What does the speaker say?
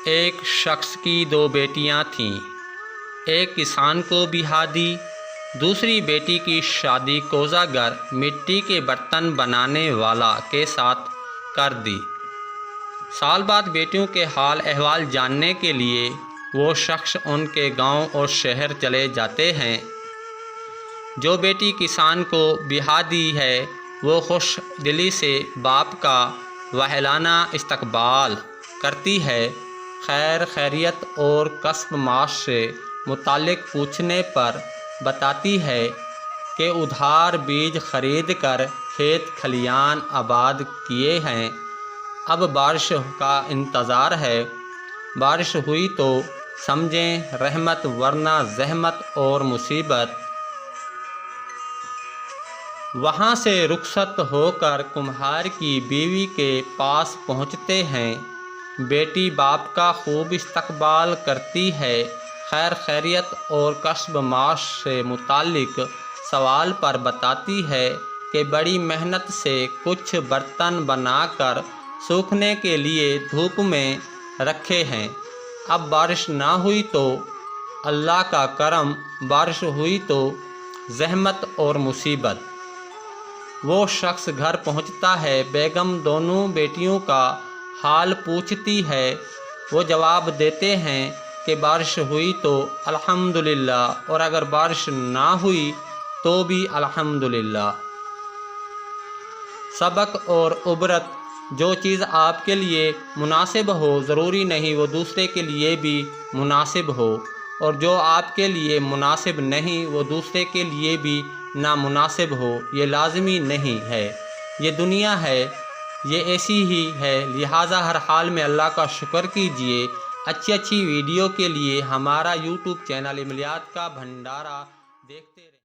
ایک شخص کی دو بیٹیاں تھیں۔ ایک کسان کو بیاہ دی، دوسری بیٹی کی شادی کوزہ گر مٹی کے برتن بنانے والا کے ساتھ کر دی۔ سال بعد بیٹیوں کے حال احوال جاننے کے لیے وہ شخص ان کے گاؤں اور شہر چلے جاتے ہیں۔ جو بیٹی کسان کو بیاہ دی ہے وہ خوش دلی سے باپ کا وہلانہ استقبال کرتی ہے، خیر خیریت اور کسب معاش سے متعلق پوچھنے پر بتاتی ہے کہ ادھار بیج خرید کر کھیت کھلیان آباد کیے ہیں، اب بارش کا انتظار ہے، بارش ہوئی تو سمجھیں رحمت ورنہ زحمت اور مصیبت۔ وہاں سے رخصت ہو کر کمہار کی بیوی کے پاس پہنچتے ہیں۔ بیٹی باپ کا خوب استقبال کرتی ہے، خیر خیریت اور کسب معاش سے متعلق سوال پر بتاتی ہے کہ بڑی محنت سے کچھ برتن بنا کر سوکھنے کے لیے دھوپ میں رکھے ہیں، اب بارش نہ ہوئی تو اللہ کا کرم، بارش ہوئی تو زحمت اور مصیبت۔ وہ شخص گھر پہنچتا ہے، بیگم دونوں بیٹیوں کا حال پوچھتی ہے، وہ جواب دیتے ہیں کہ بارش ہوئی تو الحمدللہ اور اگر بارش نہ ہوئی تو بھی الحمدللہ۔ سبق اور عبرت: جو چیز آپ کے لیے مناسب ہو ضروری نہیں وہ دوسرے کے لیے بھی مناسب ہو، اور جو آپ کے لیے مناسب نہیں وہ دوسرے کے لیے بھی نامناسب ہو، یہ لازمی نہیں ہے، یہ دنیا ہے، یہ ایسی ہی ہے، لہٰذا ہر حال میں اللہ کا شکر کیجیے۔ اچھی ویڈیو کے لیے ہمارا یوٹیوب چینل عملیات کا بھنڈارا دیکھتے رہیں۔